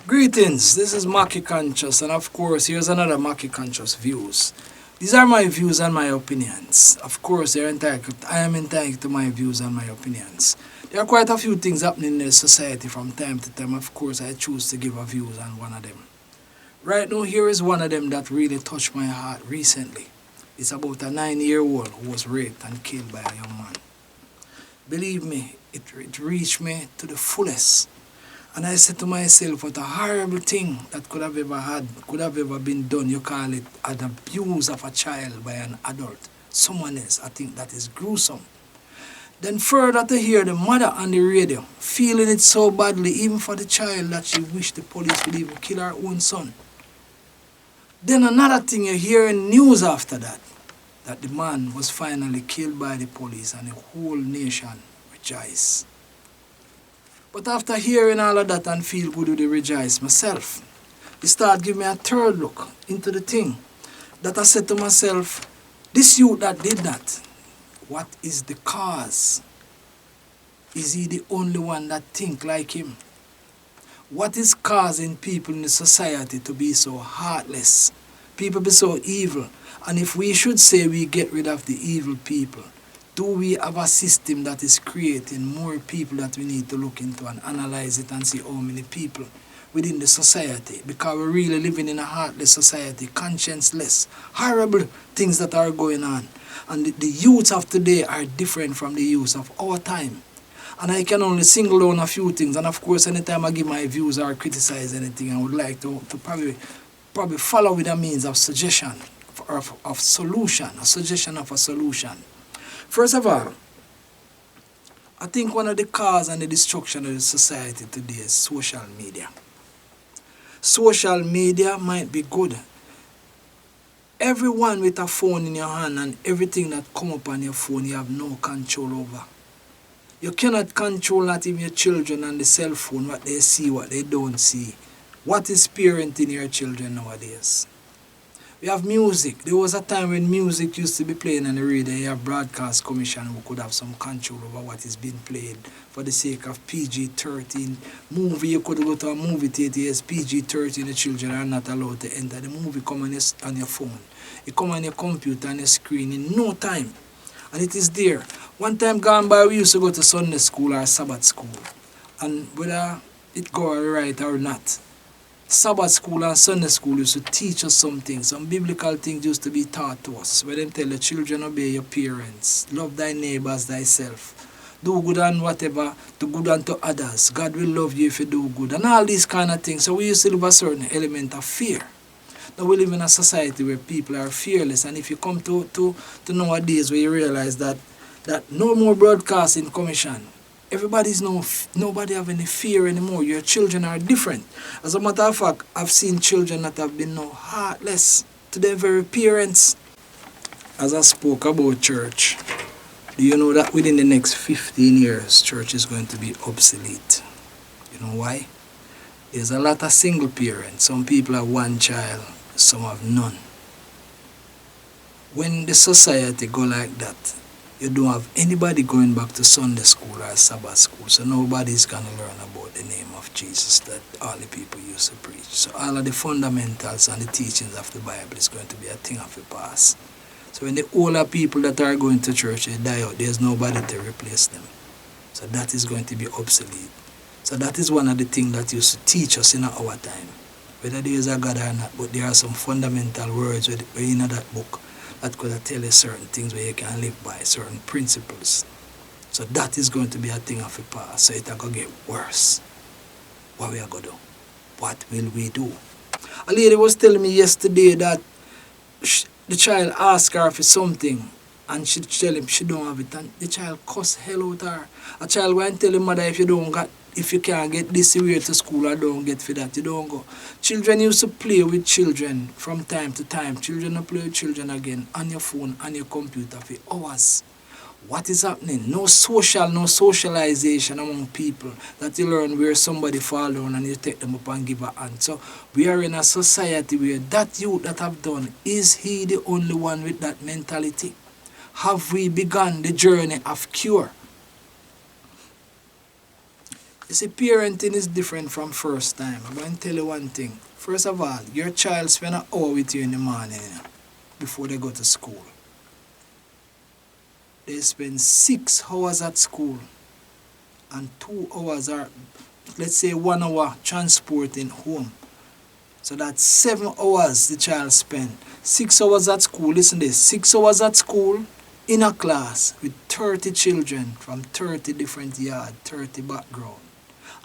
Greetings, this is Mackie Conscious, and of course, here's another Mackie Conscious views. These are my views and my opinions. Of course, I am entitled to my views and my opinions. There are quite a few things happening in the society from time to time. Of course, I choose to give a views on one of them. Right now, here is one of them that really touched my heart recently. It's about a 9-year-old who was raped and killed by a young man. Believe me, it reached me to the fullest. And I said to myself, what a horrible thing that could have ever been done. You call it an abuse of a child by an adult, someone else. I think that is gruesome. Then further to hear the mother on the radio, feeling it so badly, even for the child, that she wished the police would even kill her own son. Then another thing, you hear in news after that the man was finally killed by the police and the whole nation rejoiced. But after hearing all of that and feel good with the rejoice myself, it started giving me a third look into the thing. That I said to myself, this youth that did that, what is the cause? Is he the only one that think like him? What is causing people in the society to be so heartless? People be so evil. And if we should say we get rid of the evil people, do we have a system that is creating more people that we need to look into and analyze it and see how many people within the society? Because we're really living in a heartless society, conscienceless, horrible things that are going on. And the youths of today are different from the youths of our time. And I can only single down a few things. And of course, anytime I give my views or criticize anything, I would like to probably follow with a means of suggestion, of solution, a suggestion of a solution. First of all, I think one of the cause and the destruction of the society today is social media. Social media might be good. Everyone with a phone in your hand and everything that come up on your phone, you have no control over. You cannot control not even your children and the cell phone, what they see, what they don't see. What is parenting your children nowadays? We have music. There was a time when music used to be playing on the radio. You have broadcast commission who could have some control over what is being played for the sake of PG-13. Movie, you could go to a movie theater, yes, PG-13, the children are not allowed to enter. The movie come on your phone. It come on your computer and your screen in no time. And it is there. One time gone by, we used to go to Sunday school or Sabbath school. And whether it go right or not, Sabbath school and Sunday school used to teach us something. Some biblical things used to be taught to us. Where them tell the children, obey your parents. Love thy neighbors thyself. Do good and whatever, do good unto others. God will love you if you do good. And all these kind of things. So we used to live a certain element of fear. Now we live in a society where people are fearless. And if you come to nowadays where you realize that no more broadcasting commission. Nobody have any fear anymore. Your children are different. As a matter of fact, I've seen children that have been now heartless to their very parents. As I spoke about church, do you know that within the next 15 years, church is going to be obsolete? You know why? There's a lot of single parents. Some people have one child, some have none. When the society go like that, you don't have anybody going back to Sunday school or Sabbath school, so nobody's going to learn about the name of Jesus that all the people used to preach. So all of the fundamentals and the teachings of the Bible is going to be a thing of the past. So when the older people that are going to church, they die out, there's nobody to replace them. So that is going to be obsolete. So that is one of the things that used to teach us in our time, whether there is a God or not, but there are some fundamental words in that book that could tell you certain things where you can live by, certain principles. So that is going to be a thing of the past. So it's going to get worse. What we are going to do? What will we do? A lady was telling me yesterday that the child asked her for something and she tell him she don't have it, and the child cuss hell out her. A child went and tell him, mother, if you can't get this, you wear to school or don't get for that, you don't go. Children used to play with children from time to time. Children will play with children again on your phone, on your computer for hours. What is happening? No socialization among people that you learn where somebody fall down and you take them up and give a hand. So we are in a society where that youth that have done, is he the only one with that mentality? Have we begun the journey of cure? You see, parenting is different from first time. I'm going to tell you one thing. First of all, your child spend an hour with you in the morning, before they go to school. They spend 6 hours at school and 2 hours are, let's say 1 hour transporting home. So that's 7 hours the child spend. 6 hours at school, listen to this, 6 hours at school in a class with 30 children from 30 different yards, 30 background.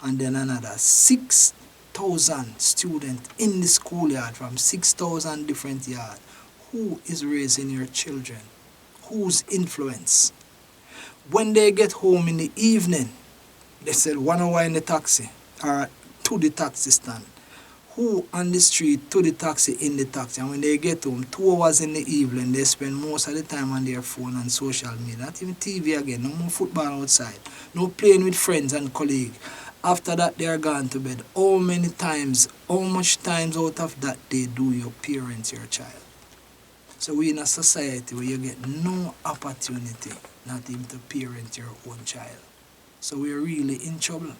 And then another 6,000 students in the schoolyard from 6,000 different yards. Who is raising your children? Whose influence? When they get home in the evening, they said 1 hour in the taxi or to the taxi stand. Who on the street to the taxi in the taxi? And when they get home, 2 hours in the evening, they spend most of the time on their phone and social media. Not even TV again, no more football outside, no playing with friends and colleagues. After that, they are gone to bed. How many times, how much times out of that day do you parent your child? So we're in a society where you get no opportunity not even to parent your own child. So we're really in trouble.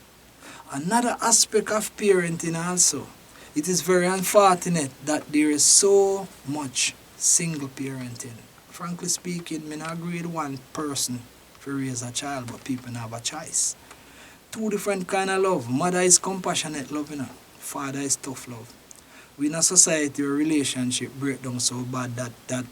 Another aspect of parenting also, it is very unfortunate that there is so much single parenting. Frankly speaking, I not agree with one person to raise a child, but people have a choice. Two different kind of love. Mother is compassionate love, Father is tough love. We in a society where relationship break down so bad that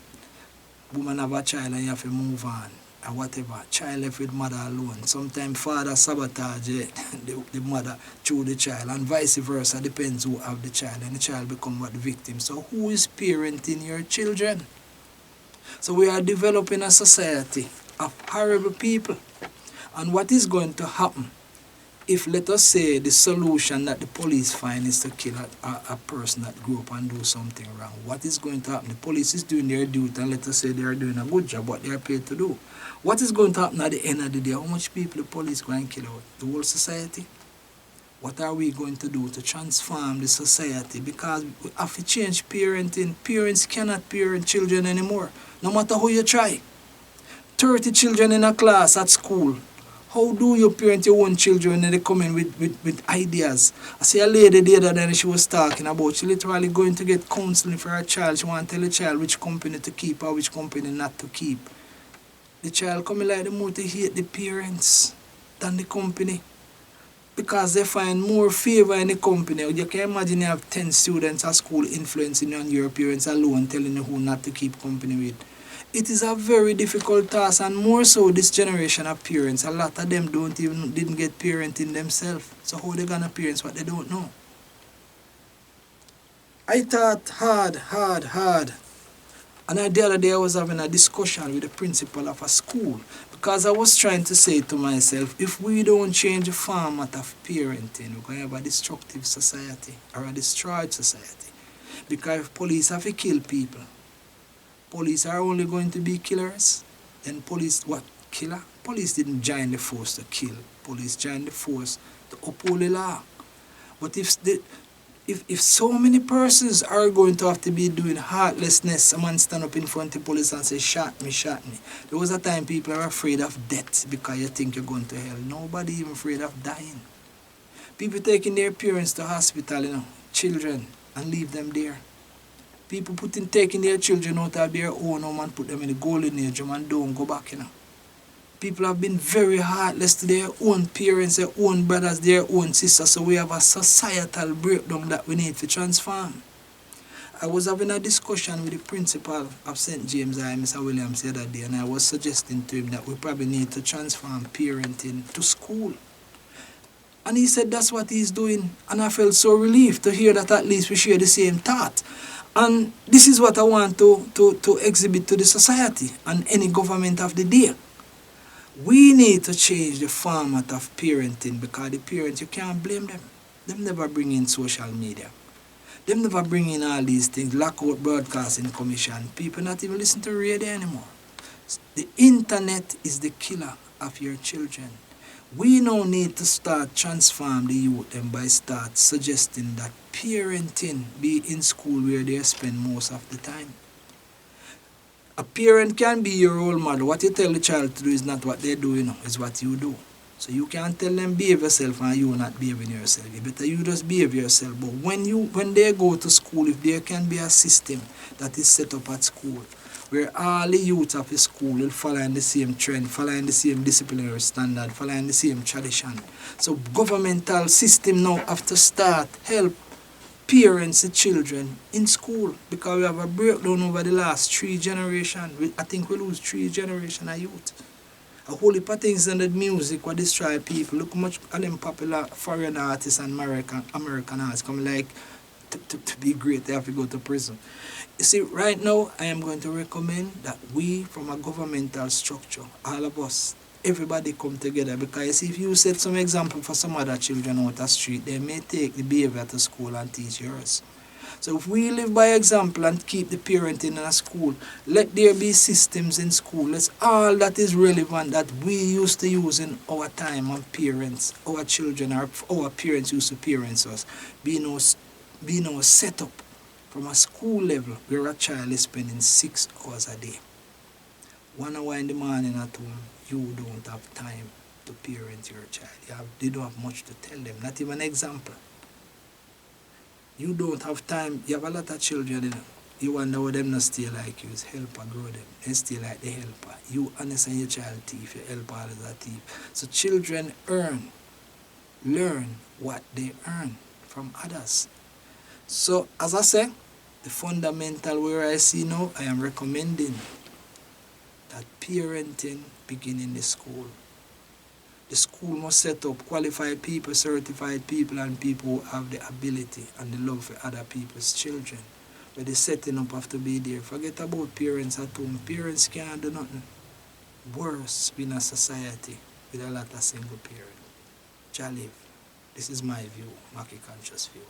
woman have a child and you have to move on or whatever. Child left with mother alone. Sometimes father sabotage the mother through the child and vice versa. Depends who have the child and the child become what the victim. So who is parenting your children? So we are developing a society of horrible people. And what is going to happen if, let us say, the solution that the police find is to kill a person that grew up and do something wrong? What is going to happen? The police is doing their duty and let us say they are doing a good job, what they are paid to do. What is going to happen at the end of the day? How much people the police going to kill out? The whole society? What are we going to do to transform the society? Because we have to change parenting. Parents cannot parent children anymore, no matter how you try. 30 children in a class at school. How do you parent your own children and they come in with ideas? I see a lady the other day she was talking about, she literally going to get counseling for her child. She want to tell the child which company to keep or which company not to keep. The child coming like the more to hate the parents than the company. Because they find more favor in the company. You can imagine you have 10 students at school influencing you and your parents alone, telling you who not to keep company with. It is a very difficult task, and more so this generation of parents. A lot of them didn't get parenting themselves. So how they gonna parent what they don't know? I thought hard. And the other day I was having a discussion with the principal of a school because I was trying to say to myself, if we don't change the format of parenting, we're going to have a destructive society or a destroyed society. Because if police have to kill people, police are only going to be killers. Then police, what? Killer? Police didn't join the force to kill. Police joined the force to uphold the law. But if so many persons are going to have to be doing heartlessness, a man stand up in front of the police and say, shot me. There was a time people are afraid of death because you think you're going to hell. Nobody even afraid of dying. People taking their parents to hospital, children, and leave them there. People taking their children out of their own home and put them in the golden age and don't go back, People have been very heartless to their own parents, their own brothers, their own sisters. So we have a societal breakdown that we need to transform. I was having a discussion with the principal of St. James, Mr. Williams, the other day, and I was suggesting to him that we probably need to transform parenting to school. And he said that's what he's doing. And I felt so relieved to hear that at least we share the same thought. And this is what I want to exhibit to the society and any government of the day. We need to change the format of parenting because the parents, you can't blame them. Them never bring in social media. Them never bring in all these things, lockout broadcasting commission. People not even listen to radio anymore. The internet is the killer of your children. We now need to start transform the youth and by start suggesting that parenting be in school where they spend most of the time. A parent can be your role model. What you tell the child to do is not what they do, is what you do. So you can't tell them behave yourself and you not behaving yourself. You better you just behave yourself. But when they go to school, if there can be a system that is set up at school where all the youth of the school will follow in the same trend, following the same disciplinary standard, following the same tradition. So governmental system now have to start help parents the children in school, because we have a breakdown over the last 3 generations. I think we lose 3 generations of youth. A whole heap of things in the music what destroy people. Look how much of them popular foreign artists and American artists come like to be great, they have to go to prison. You see, right now I am going to recommend that we from a governmental structure, all of us, everybody come together, because you see, if you set some example for some other children out the street, they may take the behavior to school and teach yours. So if we live by example and keep the parenting in a school, let there be systems in school. That's all that is relevant that we used to use in our time and parents, our children, our parents used to parents us. Be now set up from a school level where a child is spending 6 hours a day. 1 hour in the morning at home, you don't have time to parent your child. They don't have much to tell them, not even an example. You don't have time. You have a lot of children, you know. You wonder why them not stay like you. It's helper grow them. They stay like the helper. You understand your child thief, your helper is a thief. So children learn what they earn from others. So as I say, the fundamental where I see now, I am recommending that parenting begin in the school. The school must set up qualified people, certified people, and people who have the ability and the love for other people's children. But the setting up have to be there. Forget about parents at home. Parents can't do nothing worse in a society with a lot of single parents. Jaliv. This is my view, Mackie Conscious view.